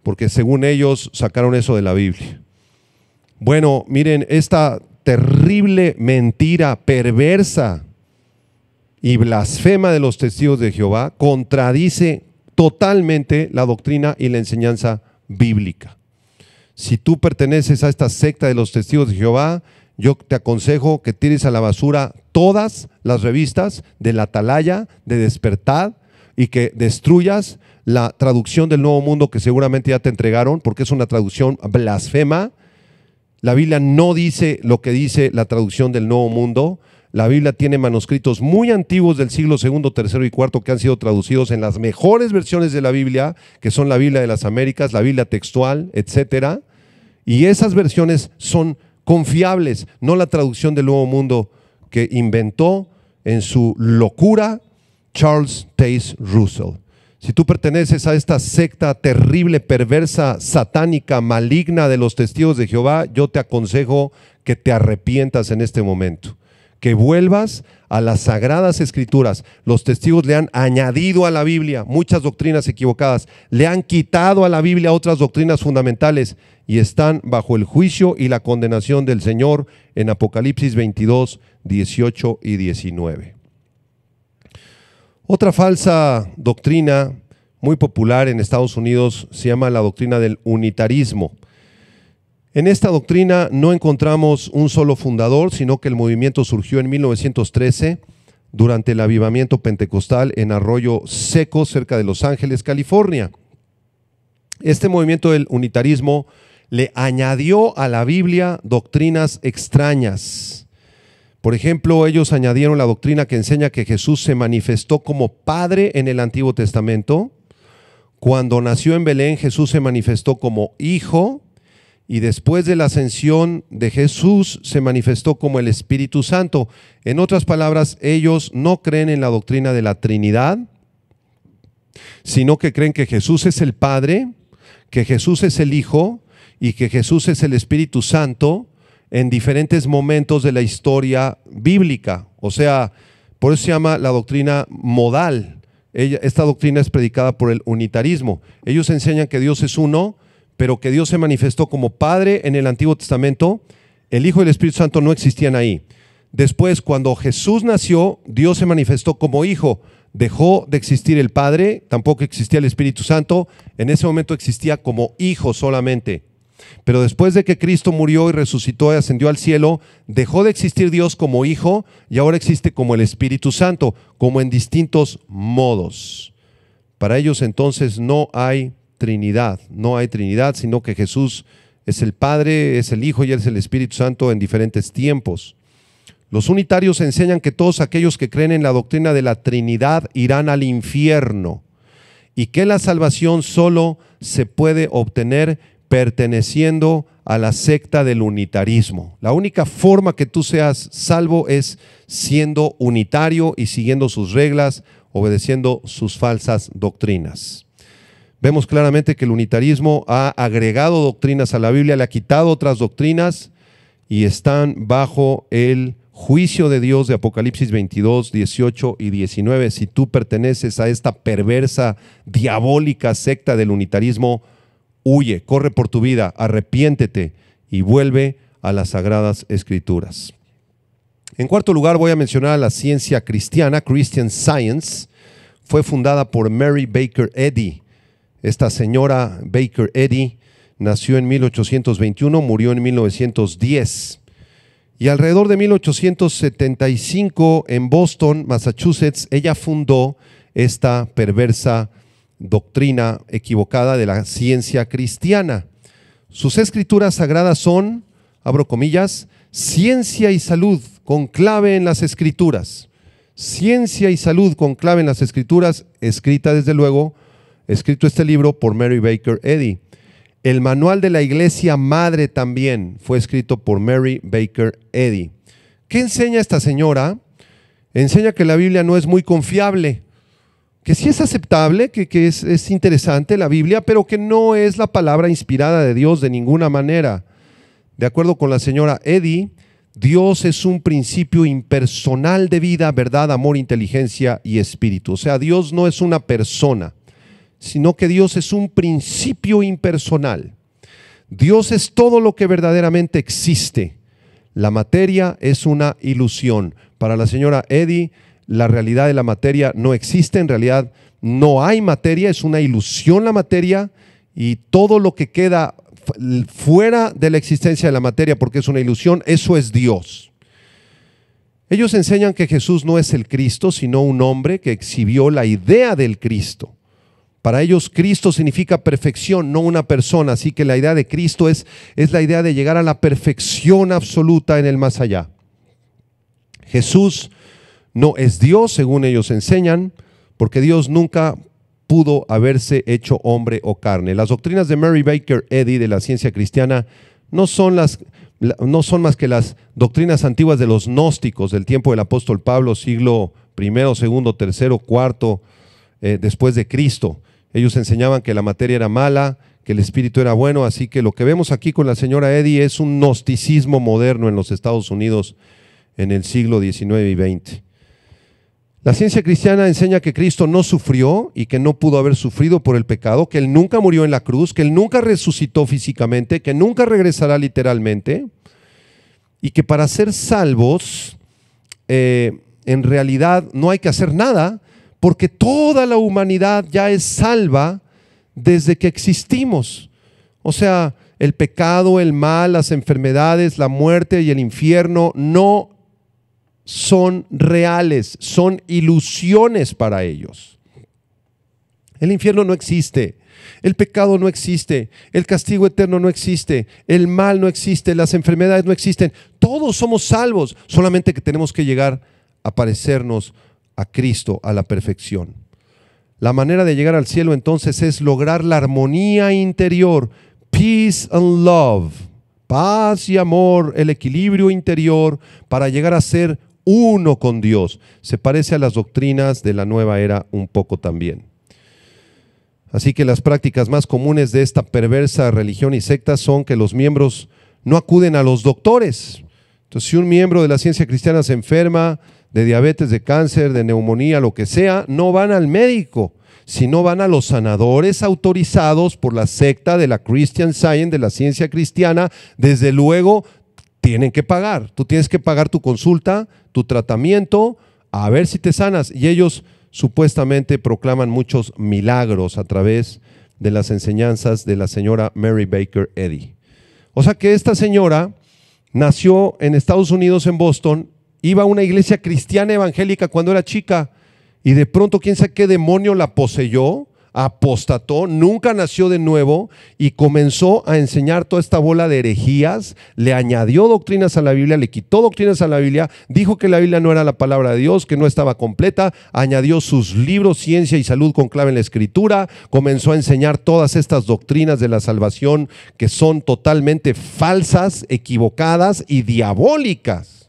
Speaker 1: porque según ellos sacaron eso de la Biblia. Bueno, miren, esta terrible mentira perversa y blasfema de los testigos de Jehová contradice totalmente la doctrina y la enseñanza bíblica. Si tú perteneces a esta secta de los testigos de Jehová, yo te aconsejo que tires a la basura todas las revistas de La Atalaya, de Despertad, y que destruyas la traducción del Nuevo Mundo que seguramente ya te entregaron, porque es una traducción blasfema. La Biblia no dice lo que dice la traducción del Nuevo Mundo. La Biblia tiene manuscritos muy antiguos del siglo II, III y IV que han sido traducidos en las mejores versiones de la Biblia, que son la Biblia de las Américas, la Biblia textual, etcétera. Y esas versiones son confiables, no la traducción del Nuevo Mundo que inventó en su locura Charles Taze Russell. Si tú perteneces a esta secta terrible, perversa, satánica, maligna de los testigos de Jehová, yo te aconsejo que te arrepientas en este momento, que vuelvas a las sagradas escrituras. Los testigos le han añadido a la Biblia muchas doctrinas equivocadas, le han quitado a la Biblia otras doctrinas fundamentales y están bajo el juicio y la condenación del Señor en Apocalipsis 22, 18 y 19. Otra falsa doctrina muy popular en Estados Unidos se llama la doctrina del unitarismo. En esta doctrina no encontramos un solo fundador, sino que el movimiento surgió en 1913 durante el avivamiento pentecostal en Arroyo Seco, cerca de Los Ángeles, California. Este movimiento del unitarismo le añadió a la Biblia doctrinas extrañas. Por ejemplo, ellos añadieron la doctrina que enseña que Jesús se manifestó como Padre en el Antiguo Testamento. Cuando nació en Belén, Jesús se manifestó como Hijo. Y después de la ascensión de Jesús se manifestó como el Espíritu Santo. En otras palabras, ellos no creen en la doctrina de la Trinidad, sino que creen que Jesús es el Padre, que Jesús es el Hijo y que Jesús es el Espíritu Santo en diferentes momentos de la historia bíblica. O sea, por eso se llama la doctrina modal. Esta doctrina es predicada por el unitarismo. Ellos enseñan que Dios es uno, pero que Dios se manifestó como Padre en el Antiguo Testamento. El Hijo y el Espíritu Santo no existían ahí. Después, cuando Jesús nació, Dios se manifestó como Hijo. Dejó de existir el Padre, tampoco existía el Espíritu Santo. En ese momento existía como Hijo solamente. Pero después de que Cristo murió y resucitó y ascendió al cielo, dejó de existir Dios como Hijo y ahora existe como el Espíritu Santo, como en distintos modos. Para ellos entonces no hay Trinidad, sino que Jesús es el Padre, es el Hijo y es el Espíritu Santo en diferentes tiempos. Los unitarios enseñan que todos aquellos que creen en la doctrina de la Trinidad irán al infierno y que la salvación solo se puede obtener perteneciendo a la secta del unitarismo. La única forma que tú seas salvo es siendo unitario y siguiendo sus reglas, obedeciendo sus falsas doctrinas. Vemos claramente que el unitarismo ha agregado doctrinas a la Biblia, le ha quitado otras doctrinas y están bajo el juicio de Dios de Apocalipsis 22, 18 y 19. Si tú perteneces a esta perversa, diabólica secta del unitarismo, huye, corre por tu vida, arrepiéntete y vuelve a las Sagradas Escrituras. En cuarto lugar voy a mencionar a la ciencia cristiana, Christian Science. Fue fundada por Mary Baker Eddy. Esta señora Baker Eddy nació en 1821, murió en 1910. Y alrededor de 1875 en Boston, Massachusetts, ella fundó esta perversa doctrina equivocada de la ciencia cristiana. Sus escrituras sagradas son, abro comillas, ciencia y salud con clave en las escrituras. Ciencia y salud con clave en las escrituras, escrita desde luego, escrito este libro por Mary Baker Eddy. El manual de la iglesia madre también fue escrito por Mary Baker Eddy. ¿Qué enseña esta señora? Enseña que la Biblia no es muy confiable, que sí es aceptable, que es interesante la Biblia, pero que no es la palabra inspirada de Dios de ninguna manera. De acuerdo con la señora Eddy, Dios es un principio impersonal de vida, verdad, amor, inteligencia y espíritu. O sea, Dios no es una persona, sino que Dios es un principio impersonal. Dios es todo lo que verdaderamente existe. La materia es una ilusión. Para la señora Eddy, la realidad de la materia no existe, en realidad no hay materia, es una ilusión la materia, y todo lo que queda fuera de la existencia de la materia, porque es una ilusión, eso es Dios. Ellos enseñan que Jesús no es el Cristo, sino un hombre que exhibió la idea del Cristo. Para ellos Cristo significa perfección, no una persona, así que la idea de Cristo es la idea de llegar a la perfección absoluta en el más allá. Jesús no es Dios, según ellos enseñan, porque Dios nunca pudo haberse hecho hombre o carne. Las doctrinas de Mary Baker Eddy de la ciencia cristiana no son más que las doctrinas antiguas de los gnósticos del tiempo del apóstol Pablo, siglo I, II, III, IV, después de Cristo. Ellos enseñaban que la materia era mala, que el espíritu era bueno, así que lo que vemos aquí con la señora Eddy es un gnosticismo moderno en los Estados Unidos en el siglo XIX y XX. La ciencia cristiana enseña que Cristo no sufrió y que no pudo haber sufrido por el pecado, que Él nunca murió en la cruz, que Él nunca resucitó físicamente, que nunca regresará literalmente, y que para ser salvos, en realidad no hay que hacer nada, porque toda la humanidad ya es salva desde que existimos. O sea, el pecado, el mal, las enfermedades, la muerte y el infierno no son reales, son ilusiones para ellos. El infierno no existe, el pecado no existe, el castigo eterno no existe, el mal no existe, las enfermedades no existen. Todos somos salvos, solamente que tenemos que llegar a parecernos a Cristo, a la perfección. La manera de llegar al cielo entonces es lograr la armonía interior, peace and love, paz y amor, el equilibrio interior para llegar a ser uno con Dios. Se parece a las doctrinas de la nueva era un poco también. Así que las prácticas más comunes de esta perversa religión y secta son que los miembros no acuden a los doctores. Entonces, si un miembro de la ciencia cristiana se enferma de diabetes, de cáncer, de neumonía, lo que sea, no van al médico, sino van a los sanadores autorizados por la secta de la Christian Science, de la ciencia cristiana. Desde luego tienen que pagar, tú tienes que pagar tu consulta, tu tratamiento, a ver si te sanas, y ellos supuestamente proclaman muchos milagros a través de las enseñanzas de la señora Mary Baker Eddy. O sea que esta señora nació en Estados Unidos, en Boston, iba a una iglesia cristiana evangélica cuando era chica, y de pronto quién sabe qué demonio la poseyó, apostató, nunca nació de nuevo y comenzó a enseñar toda esta bola de herejías, le añadió doctrinas a la Biblia, le quitó doctrinas a la Biblia, dijo que la Biblia no era la palabra de Dios, que no estaba completa, añadió sus libros Ciencia y Salud con clave en la Escritura, comenzó a enseñar todas estas doctrinas de la salvación que son totalmente falsas, equivocadas y diabólicas.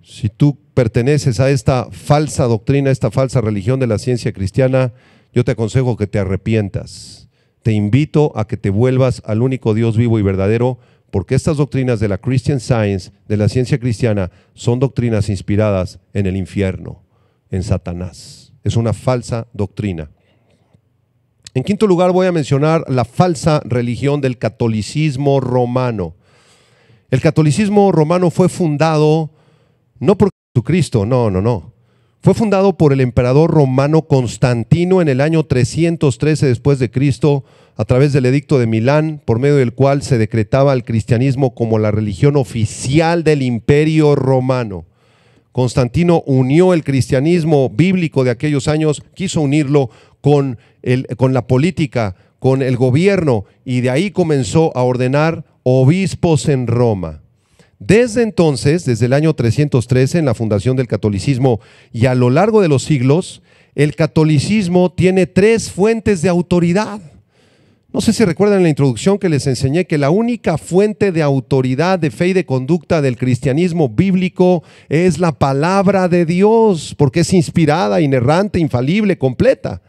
Speaker 1: Si tú perteneces a esta falsa doctrina, esta falsa religión de la ciencia cristiana, yo te aconsejo que te arrepientas. Te invito a que te vuelvas al único Dios vivo y verdadero, porque estas doctrinas de la Christian Science, de la ciencia cristiana, son doctrinas inspiradas en el infierno, en Satanás. Es una falsa doctrina. En quinto lugar voy a mencionar la falsa religión del catolicismo romano. El catolicismo romano fue fundado no por Jesucristo, no. Fue fundado por el emperador romano Constantino en el año 313 después de Cristo, a través del edicto de Milán, por medio del cual se decretaba el cristianismo como la religión oficial del imperio romano. Constantino unió el cristianismo bíblico de aquellos años, quiso unirlo con la política, con el gobierno, y de ahí comenzó a ordenar obispos en Roma. Desde entonces, desde el año 313, en la fundación del catolicismo, y a lo largo de los siglos, el catolicismo tiene 3 fuentes de autoridad. No sé si recuerdan en la introducción que les enseñé que la única fuente de autoridad, de fe y de conducta del cristianismo bíblico es la palabra de Dios, porque es inspirada, inerrante, infalible, completa.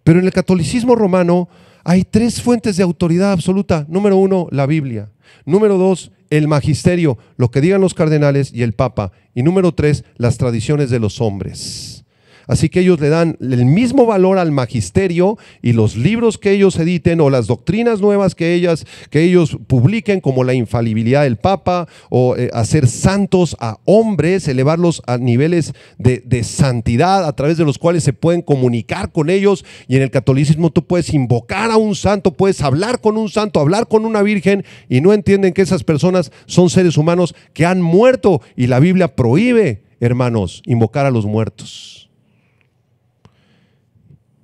Speaker 1: Pero en el catolicismo romano hay 3 fuentes de autoridad absoluta. Número 1, la Biblia. Número 2, el magisterio, lo que digan los cardenales y el papa. Y número 3, las tradiciones de los hombres. Así que ellos le dan el mismo valor al magisterio, y los libros que ellos editen o las doctrinas nuevas que ellos publiquen, como la infalibilidad del Papa, o hacer santos a hombres, elevarlos a niveles de santidad a través de los cuales se pueden comunicar con ellos. Y en el catolicismo tú puedes invocar a un santo, puedes hablar con un santo, hablar con una virgen, y no entienden que esas personas son seres humanos que han muerto, y la Biblia prohíbe, hermanos, invocar a los muertos.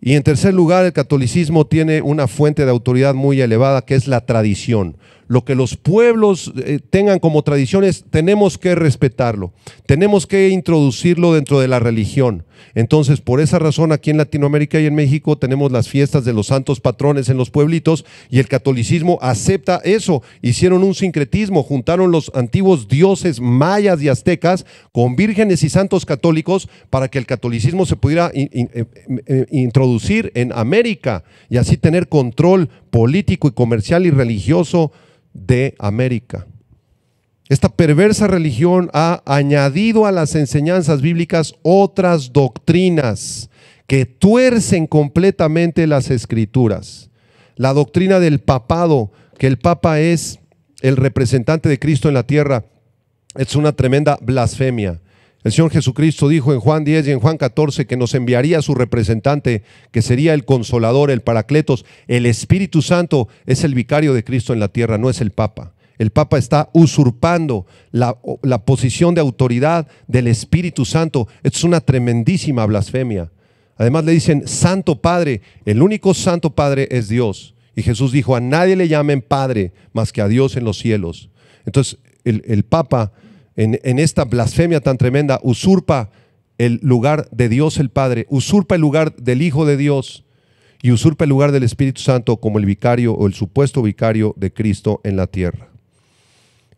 Speaker 1: Y en tercer lugar, el catolicismo tiene una fuente de autoridad muy elevada, que es la tradición. Lo que los pueblos tengan como tradiciones, tenemos que respetarlo, tenemos que introducirlo dentro de la religión. Entonces, por esa razón, aquí en Latinoamérica y en México tenemos las fiestas de los santos patrones en los pueblitos, y el catolicismo acepta eso. Hicieron un sincretismo, juntaron los antiguos dioses mayas y aztecas con vírgenes y santos católicos para que el catolicismo se pudiera introducir en América, y así tener control político y comercial y religioso de América. Esta perversa religión ha añadido a las enseñanzas bíblicas otras doctrinas que tuercen completamente las escrituras. La doctrina del papado, que el papa es el representante de Cristo en la tierra, es una tremenda blasfemia. El Señor Jesucristo dijo en Juan 10 y en Juan 14 que nos enviaría a su representante, que sería el Consolador, el Paracletos. El Espíritu Santo es el vicario de Cristo en la tierra, no es el Papa. El Papa está usurpando la posición de autoridad del Espíritu Santo. Es una tremendísima blasfemia. Además le dicen Santo Padre. El único Santo Padre es Dios. Y Jesús dijo: a nadie le llamen Padre más que a Dios en los cielos. Entonces el Papa, en esta blasfemia tan tremenda, usurpa el lugar de Dios el Padre, usurpa el lugar del Hijo de Dios y usurpa el lugar del Espíritu Santo como el vicario o el supuesto vicario de Cristo en la tierra.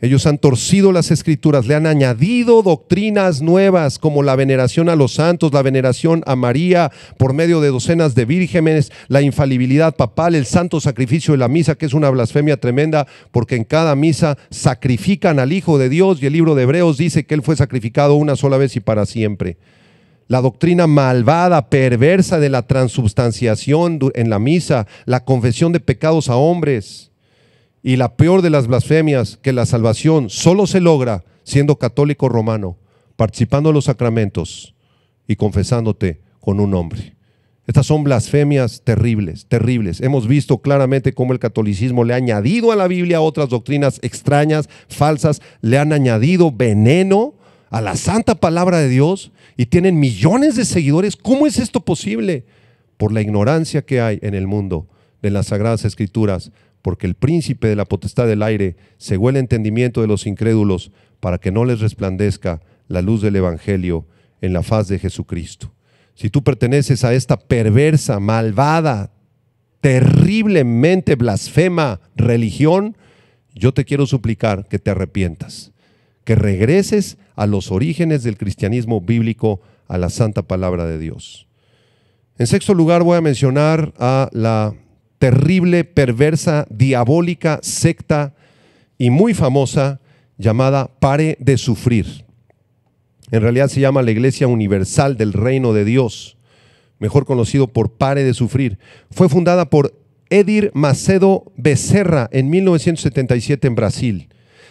Speaker 1: Ellos han torcido las escrituras, le han añadido doctrinas nuevas como la veneración a los santos, la veneración a María por medio de docenas de vírgenes, la infalibilidad papal, el santo sacrificio de la misa, que es una blasfemia tremenda, porque en cada misa sacrifican al Hijo de Dios, y el libro de Hebreos dice que Él fue sacrificado una sola vez y para siempre. La doctrina malvada, perversa de la transubstanciación en la misa, la confesión de pecados a hombres. Y la peor de las blasfemias, que la salvación solo se logra siendo católico romano, participando en los sacramentos y confesándote con un hombre. Estas son blasfemias terribles, terribles. Hemos visto claramente cómo el catolicismo le ha añadido a la Biblia otras doctrinas extrañas, falsas, le han añadido veneno a la santa palabra de Dios, y tienen millones de seguidores. ¿Cómo es esto posible? Por la ignorancia que hay en el mundo de las Sagradas Escrituras, porque el príncipe de la potestad del aire cegó el entendimiento de los incrédulos para que no les resplandezca la luz del evangelio en la faz de Jesucristo. Si tú perteneces a esta perversa, malvada, terriblemente blasfema religión, yo te quiero suplicar que te arrepientas, que regreses a los orígenes del cristianismo bíblico, a la santa palabra de Dios. En sexto lugar voy a mencionar a la terrible, perversa, diabólica secta y muy famosa llamada Pare de Sufrir. En realidad se llama la Iglesia Universal del Reino de Dios, mejor conocido por Pare de Sufrir. Fue fundada por Edir Macedo Becerra en 1977 en Brasil,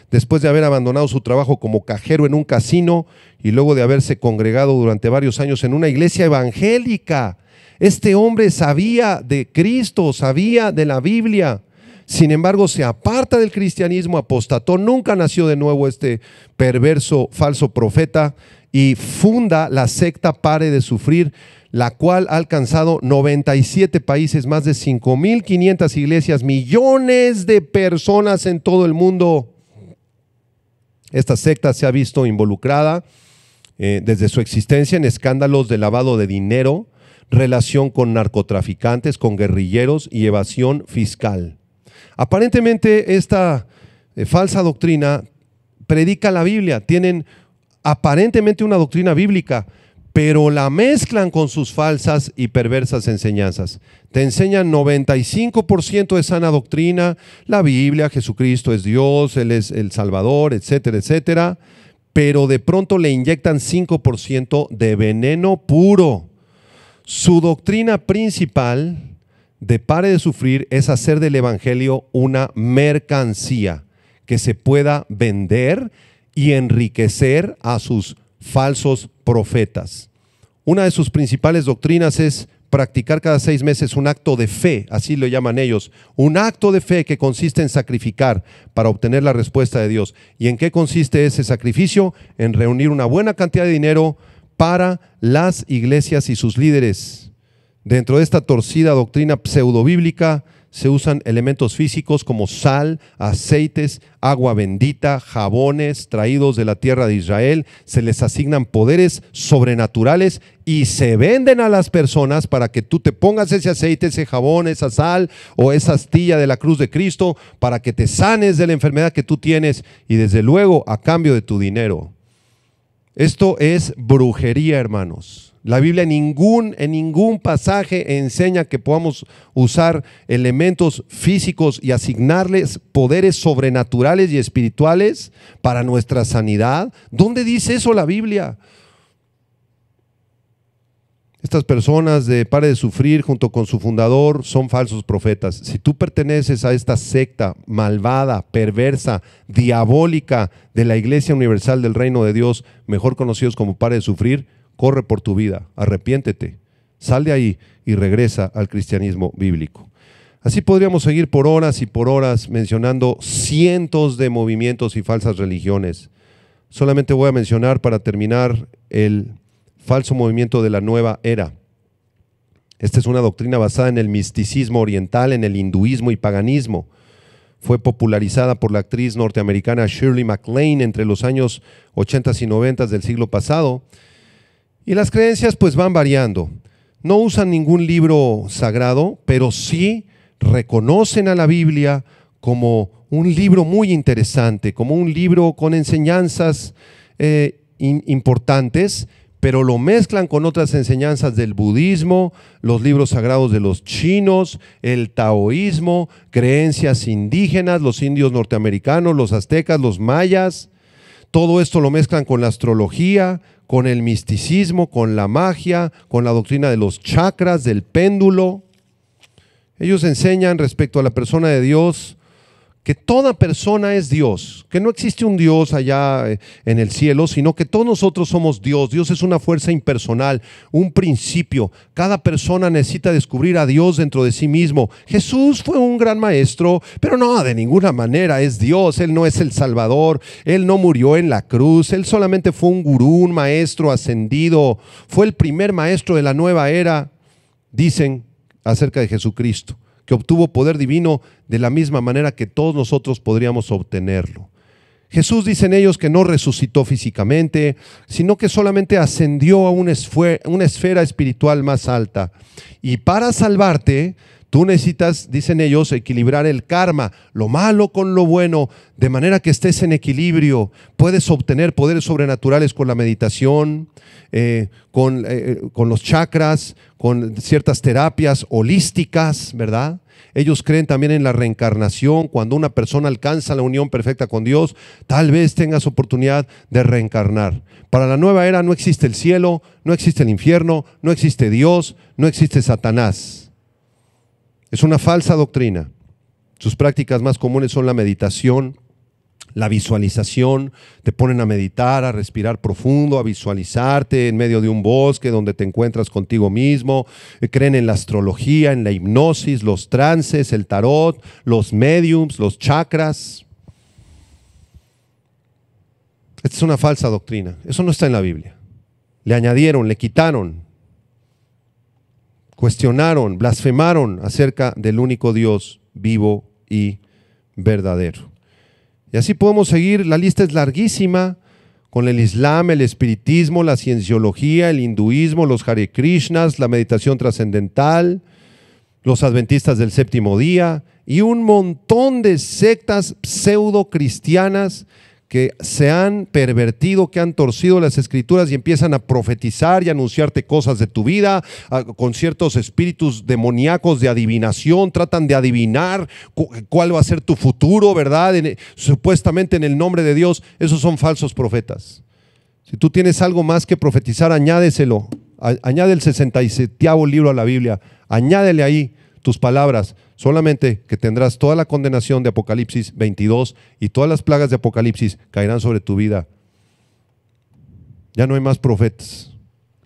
Speaker 1: después de haber abandonado su trabajo como cajero en un casino y luego de haberse congregado durante varios años en una iglesia evangélica. Este hombre sabía de Cristo, sabía de la Biblia. Sin embargo, se aparta del cristianismo, apostató, nunca nació de nuevo este perverso falso profeta y funda la secta Pare de Sufrir, la cual ha alcanzado 97 países, más de 5.500 iglesias, millones de personas en todo el mundo. Esta secta se ha visto involucrada desde su existencia en escándalos de lavado de dinero, relación con narcotraficantes, con guerrilleros y evasión fiscal. Aparentemente esta falsa doctrina predica la Biblia, tienen aparentemente una doctrina bíblica, pero la mezclan con sus falsas y perversas enseñanzas. Te enseñan 95% de sana doctrina, la Biblia, Jesucristo es Dios, Él es el Salvador, etcétera, etcétera, pero de pronto le inyectan 5% de veneno puro. Su doctrina principal de Pare de Sufrir es hacer del evangelio una mercancía que se pueda vender y enriquecer a sus falsos profetas. Una de sus principales doctrinas es practicar cada 6 meses un acto de fe, así lo llaman ellos, un acto de fe que consiste en sacrificar para obtener la respuesta de Dios. ¿Y en qué consiste ese sacrificio? En reunir una buena cantidad de dinero para las iglesias y sus líderes. Dentro de esta torcida doctrina pseudobíblica se usan elementos físicos como sal, aceites, agua bendita, jabones traídos de la tierra de Israel, se les asignan poderes sobrenaturales y se venden a las personas para que tú te pongas ese aceite, ese jabón, esa sal o esa astilla de la cruz de Cristo para que te sanes de la enfermedad que tú tienes y desde luego a cambio de tu dinero. Esto es brujería, hermanos. La Biblia en ningún pasaje enseña que podamos usar elementos físicos y asignarles poderes sobrenaturales y espirituales para nuestra sanidad. ¿Dónde dice eso la Biblia? Estas personas de Pare de Sufrir junto con su fundador son falsos profetas. Si tú perteneces a esta secta malvada, perversa, diabólica de la Iglesia Universal del Reino de Dios, mejor conocidos como Pare de Sufrir, corre por tu vida, arrepiéntete, sal de ahí y regresa al cristianismo bíblico. Así podríamos seguir por horas y por horas mencionando cientos de movimientos y falsas religiones. Solamente voy a mencionar para terminar el falso movimiento de la nueva era. Esta es una doctrina basada en el misticismo oriental, en el hinduismo y paganismo. Fue popularizada por la actriz norteamericana Shirley MacLaine entre los años 80 y 90 del siglo pasado. Y las creencias pues van variando. No usan ningún libro sagrado, pero sí reconocen a la Biblia como un libro muy interesante, como un libro con enseñanzas importantes, pero lo mezclan con otras enseñanzas del budismo, los libros sagrados de los chinos, el taoísmo, creencias indígenas, los indios norteamericanos, los aztecas, los mayas. Todo esto lo mezclan con la astrología, con el misticismo, con la magia, con la doctrina de los chakras, del péndulo. Ellos enseñan respecto a la persona de Dios que toda persona es Dios, que no existe un Dios allá en el cielo, sino que todos nosotros somos Dios. Dios es una fuerza impersonal, un principio. Cada persona necesita descubrir a Dios dentro de sí mismo. Jesús fue un gran maestro, pero no, de ninguna manera es Dios. Él no es el Salvador, Él no murió en la cruz, Él solamente fue un gurú, un maestro ascendido. Fue el primer maestro de la nueva era, dicen acerca de Jesucristo, que obtuvo poder divino de la misma manera que todos nosotros podríamos obtenerlo. Jesús, dicen ellos, que no resucitó físicamente, sino que solamente ascendió a una esfera espiritual más alta. Y para salvarte, Tú necesitas, dicen ellos, equilibrar el karma, lo malo con lo bueno, de manera que estés en equilibrio. Puedes obtener poderes sobrenaturales con la meditación, con los chakras, con ciertas terapias holísticas, ¿verdad? Ellos creen también en la reencarnación. Cuando una persona alcanza la unión perfecta con Dios, tal vez tengas oportunidad de reencarnar. Para la nueva era no existe el cielo, no existe el infierno, no existe Dios, no existe Satanás. Es una falsa doctrina. Sus prácticas más comunes son la meditación, la visualización. Te ponen a meditar, a respirar profundo, a visualizarte en medio de un bosque donde te encuentras contigo mismo. Creen en la astrología, en la hipnosis, los trances, el tarot, los mediums, los chakras. Esta es una falsa doctrina. Eso no está en la Biblia. Le añadieron, le quitaron, cuestionaron, blasfemaron acerca del único Dios vivo y verdadero. Y así podemos seguir, la lista es larguísima, con el Islam, el espiritismo, la cienciología, el hinduismo, los Hare Krishnas, la meditación trascendental, los adventistas del séptimo día y un montón de sectas pseudo cristianas que se han pervertido, que han torcido las escrituras y empiezan a profetizar y anunciarte cosas de tu vida, con ciertos espíritus demoníacos de adivinación, tratan de adivinar cuál va a ser tu futuro, ¿verdad? Supuestamente en el nombre de Dios. Esos son falsos profetas. Si tú tienes algo más que profetizar, añádeselo. Añade el 67º libro a la Biblia, añádele ahí tus palabras. Solamente que tendrás toda la condenación de Apocalipsis 22 y todas las plagas de Apocalipsis caerán sobre tu vida. Ya no hay más profetas.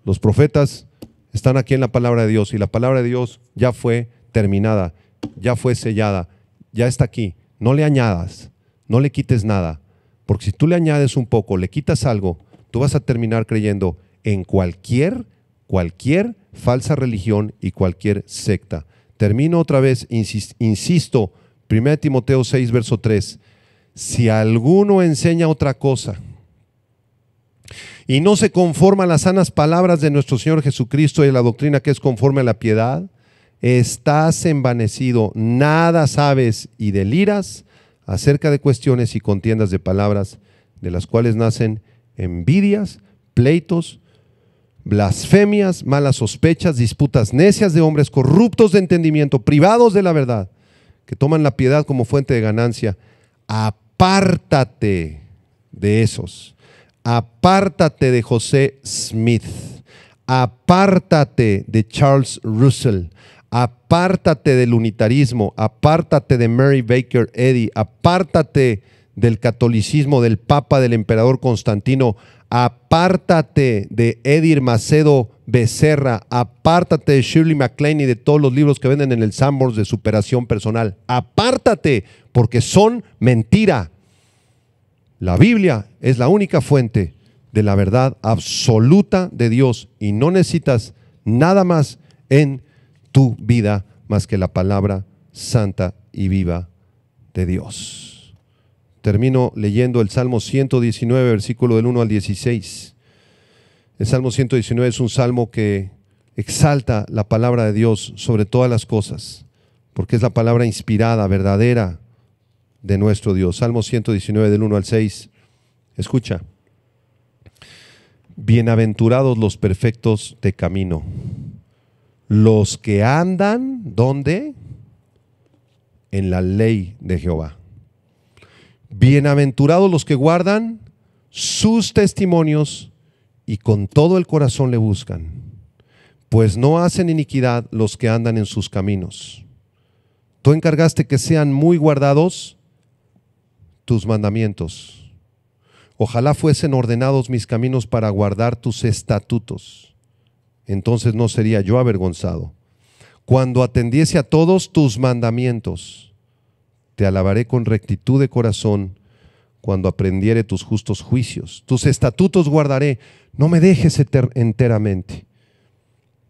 Speaker 1: Los profetas están aquí en la palabra de Dios y la palabra de Dios ya fue terminada, ya fue sellada, ya está aquí. No le añadas, no le quites nada, porque si tú le añades un poco, le quitas algo, tú vas a terminar creyendo en cualquier falsa religión y cualquier secta. Termino otra vez, insisto, 1 Timoteo 6, verso 3. Si alguno enseña otra cosa y no se conforma a las sanas palabras de nuestro Señor Jesucristo y a la doctrina que es conforme a la piedad, estás envanecido, nada sabes y deliras acerca de cuestiones y contiendas de palabras, de las cuales nacen envidias, pleitos, blasfemias, malas sospechas, disputas necias de hombres corruptos de entendimiento, privados de la verdad, que toman la piedad como fuente de ganancia. Apártate de esos. Apártate de José Smith. Apártate de Charles Russell. Apártate del unitarismo. Apártate de Mary Baker Eddy. Apártate del catolicismo, del Papa, del emperador Constantino. Apártate de Edir Macedo Becerra, apártate de Shirley MacLaine y de todos los libros que venden en el Sanborns de superación personal. Apártate, porque son mentira. La Biblia es la única fuente de la verdad absoluta de Dios y no necesitas nada más en tu vida más que la palabra santa y viva de Dios. Termino leyendo el Salmo 119, versículo del 1 al 16. El Salmo 119 es un salmo que exalta la palabra de Dios sobre todas las cosas, porque es la palabra inspirada, verdadera de nuestro Dios. Salmo 119, del 1 al 6. Escucha. Bienaventurados los perfectos de camino, los que andan, ¿dónde? En la ley de Jehová. Bienaventurados los que guardan sus testimonios y con todo el corazón le buscan, pues no hacen iniquidad los que andan en sus caminos. Tú encargaste que sean muy guardados tus mandamientos. Ojalá fuesen ordenados mis caminos para guardar tus estatutos. Entonces no sería yo avergonzado. Cuando atendiese a todos tus mandamientos, te alabaré con rectitud de corazón cuando aprendiere tus justos juicios. Tus estatutos guardaré, no me dejes enteramente.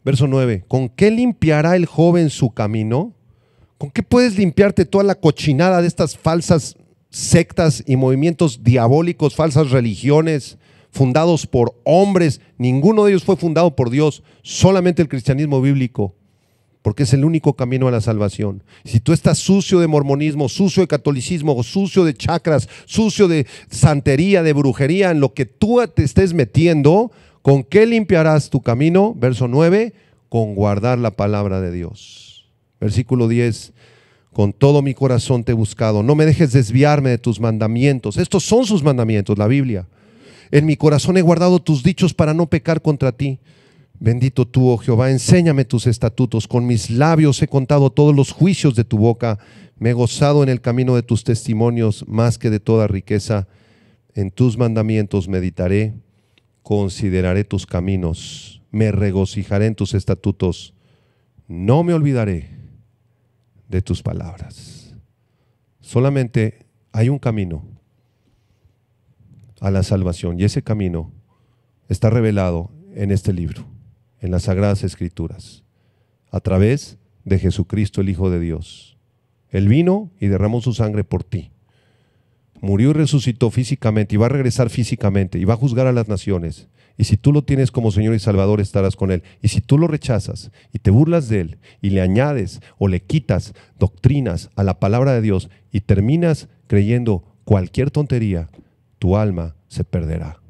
Speaker 1: Verso 9, ¿con qué limpiará el joven su camino? ¿Con qué puedes limpiarte toda la cochinada de estas falsas sectas y movimientos diabólicos, falsas religiones fundados por hombres? Ninguno de ellos fue fundado por Dios, solamente el cristianismo bíblico. porque es el único camino a la salvación. Si tú estás sucio de mormonismo, sucio de catolicismo, sucio de chakras, sucio de santería, de brujería, en lo que tú te estés metiendo, ¿con qué limpiarás tu camino? Verso 9, con guardar la palabra de Dios. Versículo 10, con todo mi corazón te he buscado, no me dejes desviarme de tus mandamientos. Estos son sus mandamientos, la Biblia. En mi corazón he guardado tus dichos para no pecar contra ti. Bendito tú, oh Jehová, enséñame tus estatutos. Con mis labios he contado todos los juicios de tu boca. Me he gozado en el camino de tus testimonios más que de toda riqueza. En tus mandamientos meditaré, consideraré tus caminos, me regocijaré en tus estatutos. No me olvidaré de tus palabras. Solamente hay un camino a la salvación, y ese camino está revelado en este libro, en las Sagradas Escrituras, a través de Jesucristo, el Hijo de Dios. Él vino y derramó su sangre por ti. Murió y resucitó físicamente, y va a regresar físicamente, y va a juzgar a las naciones. Y si tú lo tienes como Señor y Salvador, estarás con Él. Y si tú lo rechazas y te burlas de Él, y le añades o le quitas doctrinas a la palabra de Dios, y terminas creyendo cualquier tontería, tu alma se perderá.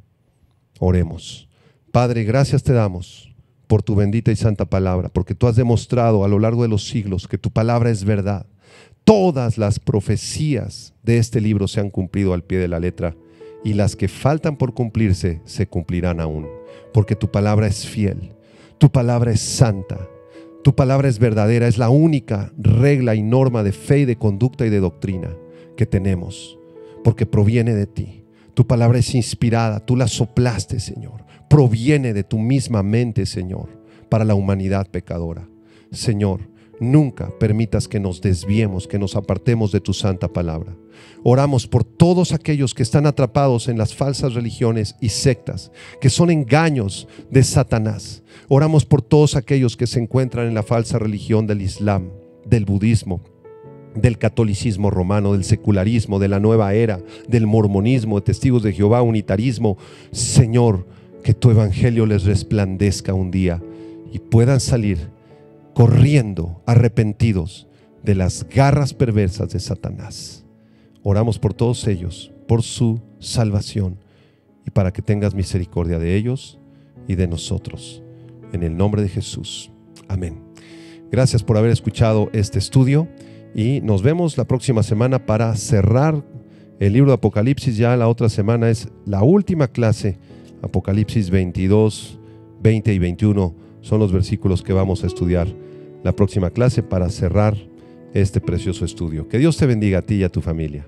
Speaker 1: Oremos. Padre, gracias te damos por tu bendita y santa palabra, porque tú has demostrado a lo largo de los siglos que tu palabra es verdad. Todas las profecías de este libro se han cumplido al pie de la letra, y las que faltan por cumplirse se cumplirán aún, porque tu palabra es fiel, tu palabra es santa, tu palabra es verdadera, es la única regla y norma de fe y de conducta y de doctrina que tenemos, porque proviene de ti. Tu palabra es inspirada, tú la soplaste, Señor. Proviene de tu misma mente, Señor, para la humanidad pecadora. Señor, nunca permitas que nos desviemos, que nos apartemos de tu santa palabra. Oramos por todos aquellos que están atrapados en las falsas religiones y sectas, que son engaños de Satanás. Oramos por todos aquellos que se encuentran en la falsa religión del Islam, del budismo, del catolicismo romano, del secularismo, de la nueva era, del mormonismo, de testigos de Jehová, unitarismo. Señor, que tu evangelio les resplandezca un día y puedan salir corriendo arrepentidos de las garras perversas de Satanás. Oramos por todos ellos, por su salvación, y para que tengas misericordia de ellos y de nosotros. En el nombre de Jesús. Amén. Gracias por haber escuchado este estudio, y nos vemos la próxima semana para cerrar el libro de Apocalipsis. Ya la otra semana es la última clase. Apocalipsis 22, 20 y 21 son los versículos que vamos a estudiar la próxima clase para cerrar este precioso estudio. Que Dios te bendiga a ti y a tu familia.